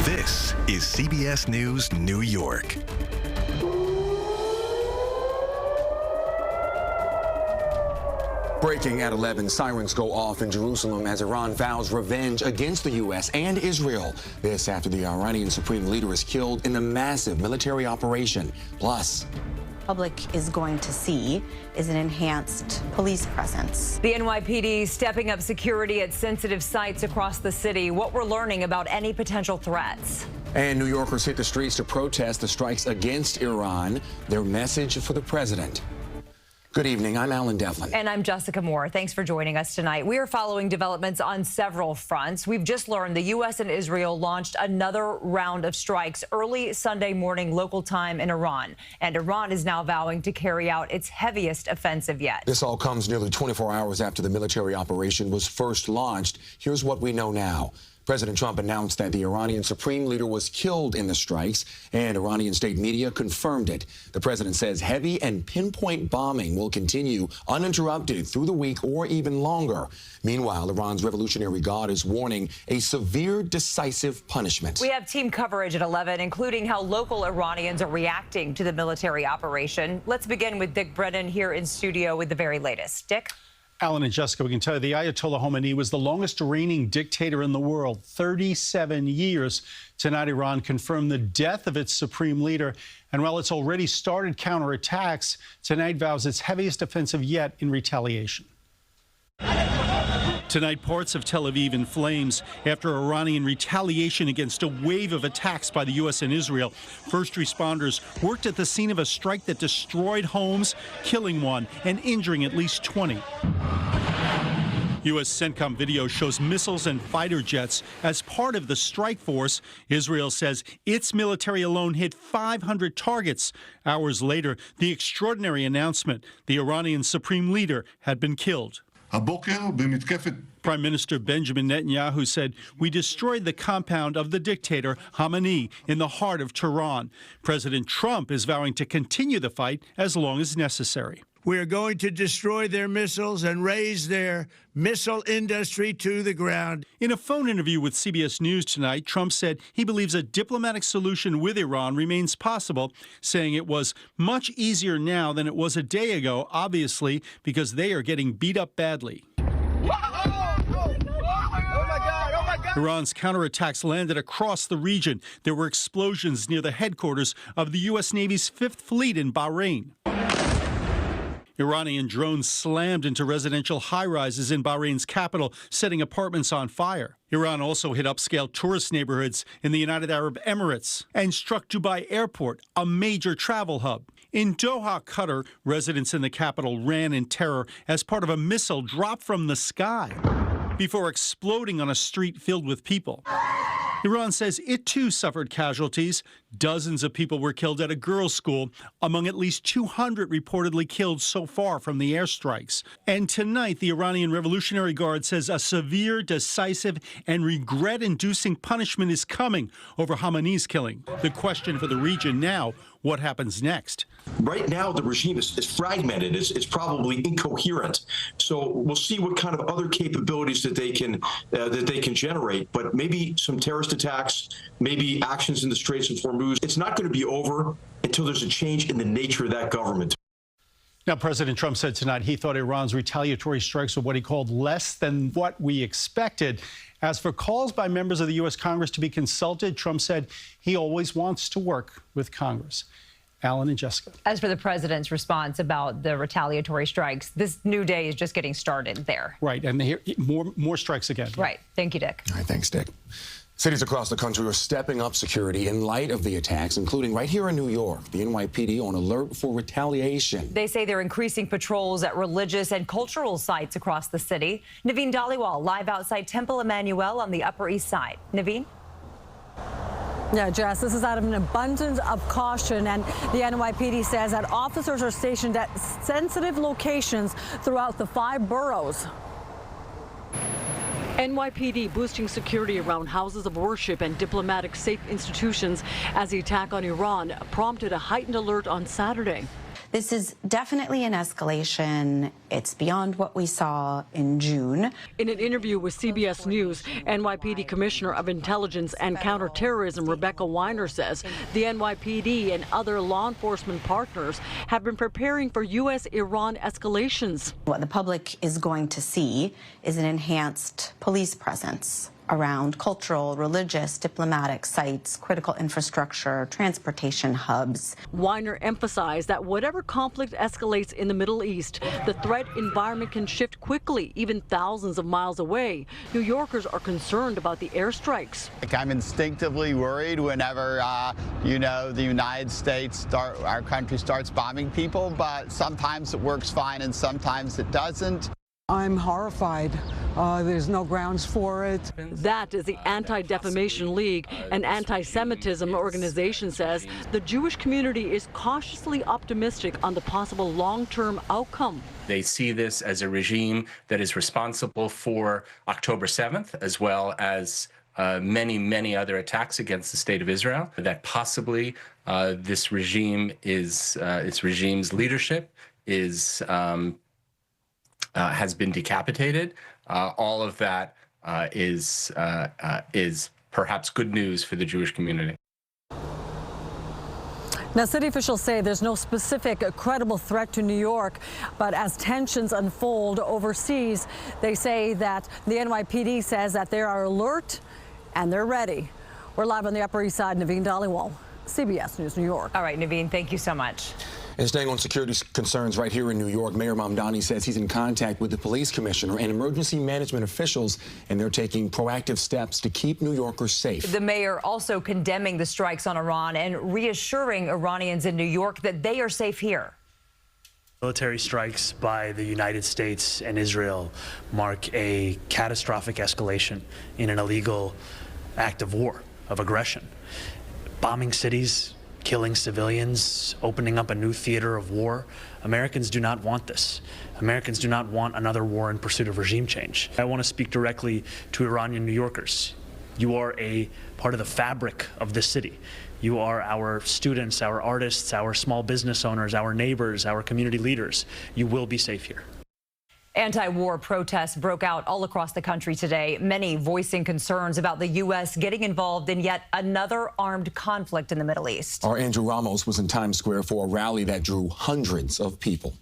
This is CBS News New York. Breaking at 11, sirens go off in Jerusalem as Iran vows revenge against the U.S. and Israel. This after the Iranian supreme leader is killed in the massive military operation. Plus, public is going to see is an enhanced police presence. The NYPD stepping up security at sensitive sites across the city. What we're learning about any potential threats. And New Yorkers hit the streets to protest the strikes against Iran. Their message for the president. Good evening. I'm Alan Devlin. And I'm Jessica Moore. Thanks for joining us tonight. We are following developments on several fronts. We've just learned the U.S. and Israel launched another round of strikes early Sunday morning local time in Iran. And Iran is now vowing to carry out its heaviest offensive yet. This all comes nearly 24 hours after the military operation was first launched. Here's what we know now. President Trump announced that the Iranian supreme leader was killed in the strikes, and Iranian state media confirmed it. The president says heavy and pinpoint bombing will continue uninterrupted through the week or even longer. Meanwhile, Iran's Revolutionary Guard is warning a severe, decisive punishment. We have team coverage at 11, including how local Iranians are reacting to the military operation. Let's begin with Dick Brennan here in studio with the very latest. Dick? Alan and Jessica, we can tell you the Ayatollah Khomeini was the longest reigning dictator in the world, 37 years. Tonight, Iran confirmed the death of its supreme leader. And while it's already started counterattacks, tonight vows its heaviest offensive yet in retaliation. Tonight, parts of Tel Aviv in flames after Iranian retaliation against a wave of attacks by the U.S. and Israel. First responders worked at the scene of a strike that destroyed homes, killing one and injuring at least 20. U.S. CENTCOM video shows missiles and fighter jets as part of the strike force. Israel says its military alone hit 500 targets. Hours later, the extraordinary announcement: the Iranian supreme leader had been killed. Prime Minister Benjamin Netanyahu said, "We destroyed the compound of the dictator Khamenei in the heart of Tehran." President Trump is vowing to continue the fight as long as necessary. We are going to destroy their missiles and raise their missile industry to the ground. In a phone interview with CBS News tonight, Trump said he believes a diplomatic solution with Iran remains possible, saying it was much easier now than it was a day ago, obviously, because they are getting beat up badly. Iran's counterattacks landed across the region. There were explosions near the headquarters of the U.S. Navy's 5th Fleet in Bahrain. Iranian drones slammed into residential high-rises in Bahrain's capital, setting apartments on fire. Iran also hit upscale tourist neighborhoods in the United Arab Emirates and struck Dubai Airport, a major travel hub. In Doha, Qatar, residents in the capital ran in terror as part of a missile dropped from the sky before exploding on a street filled with people. Iran says it too suffered casualties. Dozens of people were killed at a girls' school, among at least 200 reportedly killed so far from the airstrikes. And tonight, the Iranian Revolutionary Guard says a severe, decisive, and regret-inducing punishment is coming over Khamenei's killing. The question for the region now: what happens next? Right now, the regime is fragmented. It's probably incoherent. So we'll see what kind of other capabilities that they can generate. But maybe some terrorist attacks, maybe actions in the Straits of Hormuz. It's not going to be over until there's a change in the nature of that government. Now, President Trump said tonight he thought Iran's retaliatory strikes were what he called less than what we expected. As for calls by members of the U.S. Congress to be consulted, Trump said he always wants to work with Congress. Alan and Jessica. As for the president's response about the retaliatory strikes, this new day is just getting started there. Right, and here, more strikes again. Right. Thank you, Dick. All right, thanks, Dick. Cities across the country are stepping up security in light of the attacks, including right here in New York. The NYPD on alert for retaliation. They say they're increasing patrols at religious and cultural sites across the city. Naveen Dhaliwal live outside Temple Emmanuel on the Upper East Side. Naveen? Yeah, Jess, this is out of an abundance of caution, and the NYPD says that officers are stationed at sensitive locations throughout the 5 boroughs. NYPD boosting security around houses of worship and diplomatic safe institutions as the attack on Iran prompted a heightened alert on Saturday. This is definitely an escalation. It's beyond what we saw in June. In an interview with CBS News, NYPD Commissioner of Intelligence and Counterterrorism Rebecca Weiner says the NYPD and other law enforcement partners have been preparing for U.S.-Iran escalations. What the public is going to see is an enhanced police presence around cultural, religious, diplomatic sites, critical infrastructure, transportation hubs. Weiner emphasized that whatever conflict escalates in the Middle East, the threat environment can shift quickly, even thousands of miles away. New Yorkers are concerned about the airstrikes. I'm instinctively worried whenever, the United States, our country starts bombing people, but sometimes it works fine and sometimes it doesn't. I'm horrified. There's no grounds for it. That is the Anti-Defamation League, an anti-Semitism organization, says the Jewish community is cautiously optimistic on the possible long-term outcome. They see this as a regime that is responsible for October 7th, as well as many, many other attacks against the state of Israel, that possibly this regime is, its regime's leadership is has been decapitated. All of that is perhaps good news for the Jewish community. Now, city officials say there's no specific credible threat to New York, but as tensions unfold overseas, they say that the NYPD says that they are alert and they're ready. We're live on the Upper East Side. Naveen Dhaliwal, CBS News, New York. All right, Naveen, thank you so much. And staying on security concerns right here in New York, Mayor Mamdani says he's in contact with the police commissioner and emergency management officials, and they're taking proactive steps to keep New Yorkers safe. The mayor also condemning the strikes on Iran and reassuring Iranians in New York that they are safe here. Military strikes by the United States and Israel mark a catastrophic escalation in an illegal act of war, of aggression. Bombing cities, killing civilians, opening up a new theater of war. Americans do not want this. Americans do not want another war in pursuit of regime change. I want to speak directly to Iranian New Yorkers. You are a part of the fabric of this city. You are our students, our artists, our small business owners, our neighbors, our community leaders. You will be safe here. Anti-war protests broke out all across the country today, many voicing concerns about the U.S. getting involved in yet another armed conflict in the Middle East. Our Andrew Ramos was in Times Square for a rally that drew hundreds of people.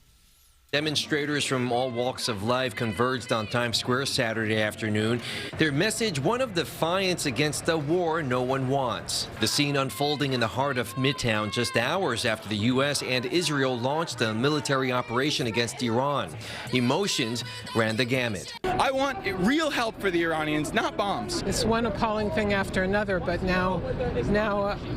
Demonstrators from all walks of life converged on Times Square Saturday afternoon. Their message, one of defiance against a war no one wants. The scene unfolding in the heart of Midtown just hours after the U.S. and Israel launched a military operation against Iran. Emotions ran the gamut. I want real help for the Iranians, not bombs. It's one appalling thing after another, but now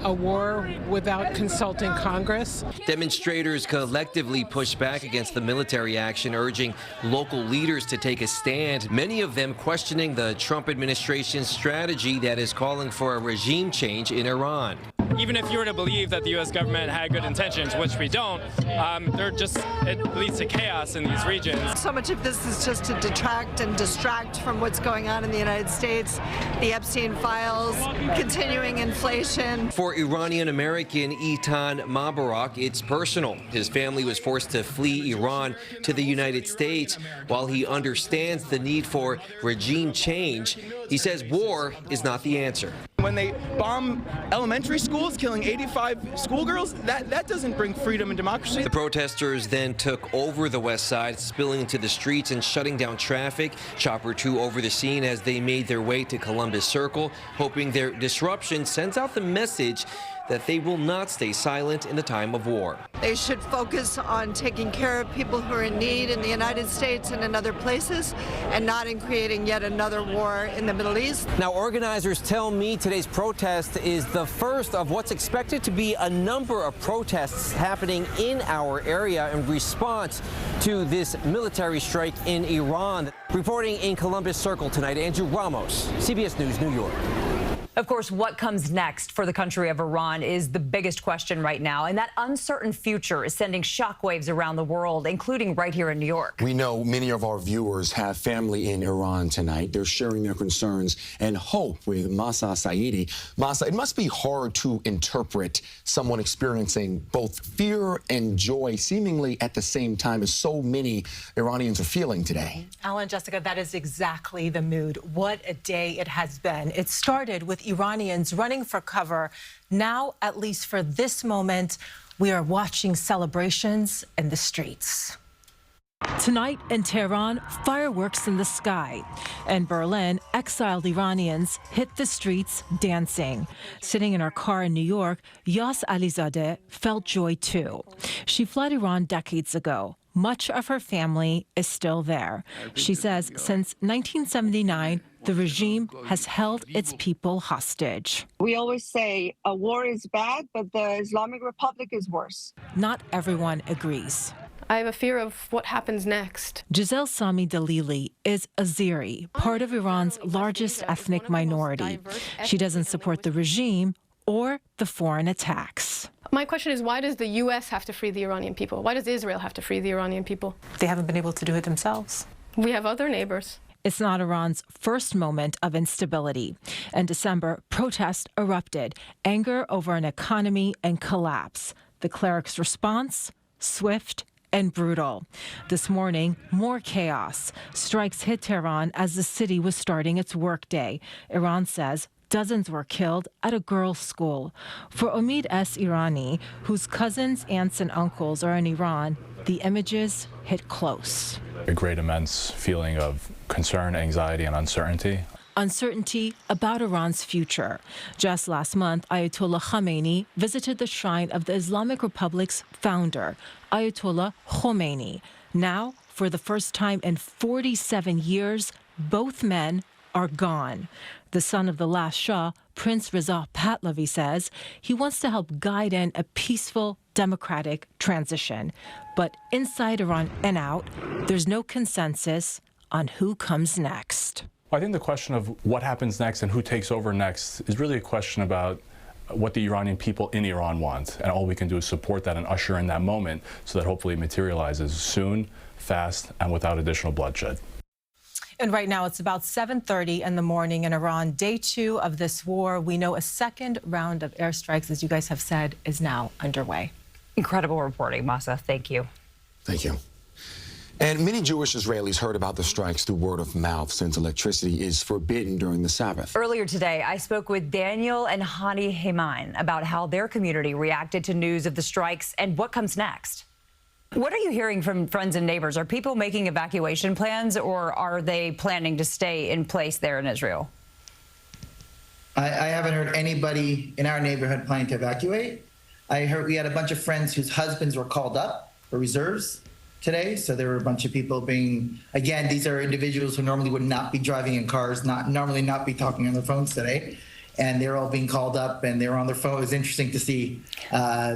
a war without consulting Congress. Demonstrators collectively pushed back against the military action, urging local leaders to take a stand, many of them questioning the Trump administration's strategy that is calling for a regime change in Iran. Even if you were to believe that the U.S. government had good intentions, which we don't, it leads to chaos in these regions. So much of this is just to detract and distract from what's going on in the United States, the Epstein files, continuing inflation. For Iranian-American Eitan Mabarak, it's personal. His family was forced to flee Iran to the United States. While he understands the need for regime change, he says war is not the answer. When they bomb elementary schools, killing 85 schoolgirls, that doesn't bring freedom and democracy. The protesters then took over the west side, spilling into the streets and shutting down traffic. Chopper 2 over the scene as they made their way to Columbus Circle, hoping their disruption sends out the message that they will not stay silent in the time of war. They should focus on taking care of people who are in need in the United States and in other places, and not in creating yet another war in the Middle East. Now, organizers tell me today's protest is the first of what's expected to be a number of protests happening in our area in response to this military strike in Iran. Reporting in Columbus Circle tonight, Andrew Ramos, CBS News, New York. Of course, what comes next for the country of Iran is the biggest question right now, and that uncertain future is sending shockwaves around the world, including right here in New York. We know many of our viewers have family in Iran tonight. They're sharing their concerns and hope with Mahsa Saeidi. Mahsa, it must be hard to interpret someone experiencing both fear and joy seemingly at the same time as so many Iranians are feeling today. Alan, Jessica, that is exactly the mood. What a day it has been. It started with Iranians running for cover. Now, at least for this moment, we are watching celebrations in the streets. Tonight in Tehran, fireworks in the sky. In Berlin, exiled Iranians hit the streets dancing. Sitting in her car in New York, Yas Alizadeh felt joy too. She fled Iran decades ago. Much of her family is still there. She says since 1979, the regime has held its people hostage. We always say a war is bad, but the Islamic Republic is worse. Not everyone agrees. I have a fear of what happens next. Giselle Sami Dalili is Azeri, part of Iran's largest ethnic minority. She doesn't support the regime or the foreign attacks. My question is, why does the U.S. have to free the Iranian people? Why does Israel have to free the Iranian people? They haven't been able to do it themselves. We have other neighbors. It's not Iran's first moment of instability. In December, protests erupted, anger over an economy and collapse. The cleric's response? Swift and brutal. This morning, more chaos. Strikes hit Tehran as the city was starting its workday. Iran says dozens were killed at a girls' school. For Omid S. Irani, whose cousins, aunts, and uncles are in Iran, the images hit close. A great immense feeling of concern, anxiety, and uncertainty. Uncertainty about Iran's future. Just last month, Ayatollah Khamenei visited the shrine of the Islamic Republic's founder, Ayatollah Khomeini. Now, for the first time in 47 years, both men are gone. The son of the last Shah, Prince Reza Pahlavi, says he wants to help guide in a peaceful, democratic transition. But inside Iran and out, there's no consensus on who comes next. I think the question of what happens next and who takes over next is really a question about what the Iranian people in Iran want. And all we can do is support that and usher in that moment so that hopefully it materializes soon, fast, and without additional bloodshed. And right now, it's about 7:30 in the morning in Iran, day 2 of this war. We know a second round of airstrikes, as you guys have said, is now underway. Incredible reporting, Mahsa. Thank you. Thank you. And many Jewish Israelis heard about the strikes through word of mouth since electricity is forbidden during the Sabbath. Earlier today, I spoke with Daniel and Hani Heyman about how their community reacted to news of the strikes and what comes next. What are you hearing from friends and neighbors? Are people making evacuation plans, or are they planning to stay in place there in Israel? I haven't heard anybody in our neighborhood planning to evacuate. I heard we had a bunch of friends whose husbands were called up for reserves today. So there were a bunch of people being, again, these are individuals who normally would not be driving in cars, normally not be talking on their phones today. And they're all being called up and they're on their phone. It was interesting to see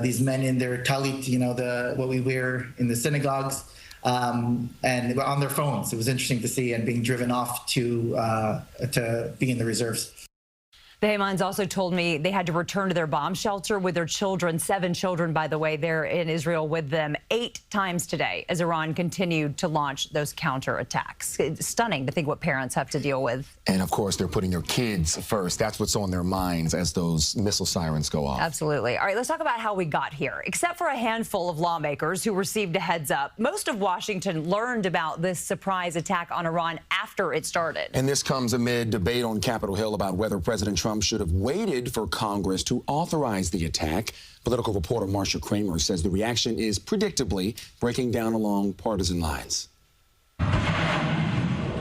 these men in their talit, you know, what we wear in the synagogues, and they were on their phones. It was interesting to see, and being driven off to be in the reserves. The Heymans also told me they had to return to their bomb shelter with their children, 7 children, by the way. They're in Israel with them 8 times today as Iran continued to launch those counterattacks. It's stunning to think what parents have to deal with. And, of course, they're putting their kids first. That's what's on their minds as those missile sirens go off. Absolutely. All right, let's talk about how we got here. Except for a handful of lawmakers who received a heads up, most of Washington learned about this surprise attack on Iran after it started. And this comes amid debate on Capitol Hill about whether President Trump should have waited for Congress to authorize the attack. Political reporter Marcia Kramer says the reaction is predictably breaking down along partisan lines.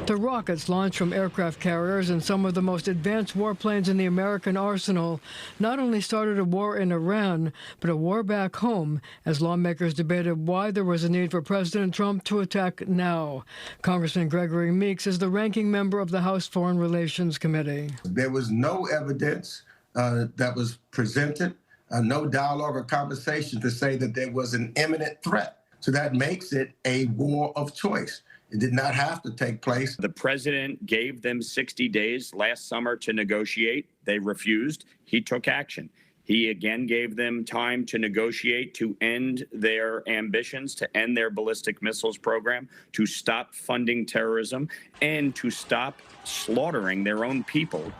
The rockets launched from aircraft carriers and some of the most advanced warplanes in the American arsenal not only started a war in Iran, but a war back home as lawmakers debated why there was a need for President Trump to attack now. Congressman Gregory Meeks is the ranking member of the House Foreign Relations Committee. There was no evidence that was presented, no dialogue or conversation to say that there was an imminent threat. So that makes it a war of choice. It did not have to take place. The president gave them 60 days last summer to negotiate. They refused. He took action. He again gave them time to negotiate, to end their ambitions, to end their ballistic missiles program, to stop funding terrorism, and to stop slaughtering their own people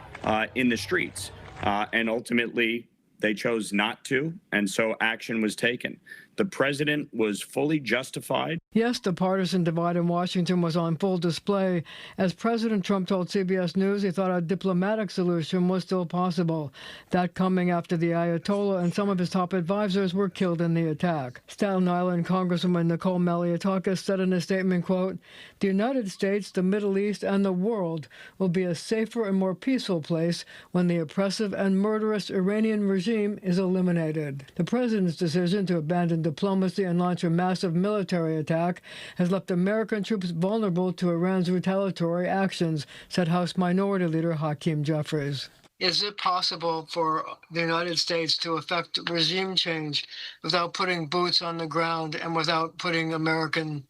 in the streets. And ultimately, they chose not to, and so action was taken. The president was fully justified. Yes, the partisan divide in Washington was on full display as President Trump told CBS News he thought a diplomatic solution was still possible. That coming after the Ayatollah and some of his top advisors were killed in the attack. Staten Island Congresswoman Nicole Maliotakis said in a statement, quote, "The United States, the Middle East, and the world will be a safer and more peaceful place when the oppressive and murderous Iranian regime is eliminated." The president's decision to abandon diplomacy and launch a massive military attack has left American troops vulnerable to Iran's retaliatory actions, said House Minority Leader Hakeem Jeffries. Is it possible for the United States to effect regime change without putting boots on the ground and without putting American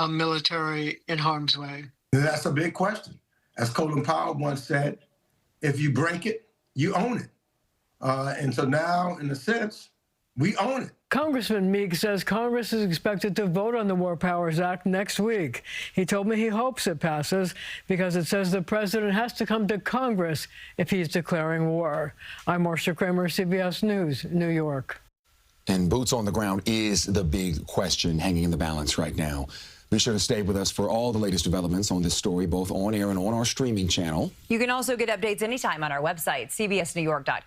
military in harm's way? That's a big question. As Colin Powell once said, if you break it, you own it. And so now, in a sense, we own it. Congressman Meek says Congress is expected to vote on the War Powers Act next week. He told me he hopes it passes because it says the president has to come to Congress if he's declaring war. I'm Marcia, Kramer, CBS News, New York. And boots on the ground is the big question hanging in the balance right now. Be sure to stay with us for all the latest developments on this story, both on air and on our streaming channel. You can also get updates anytime on our website, cbsnewyork.com.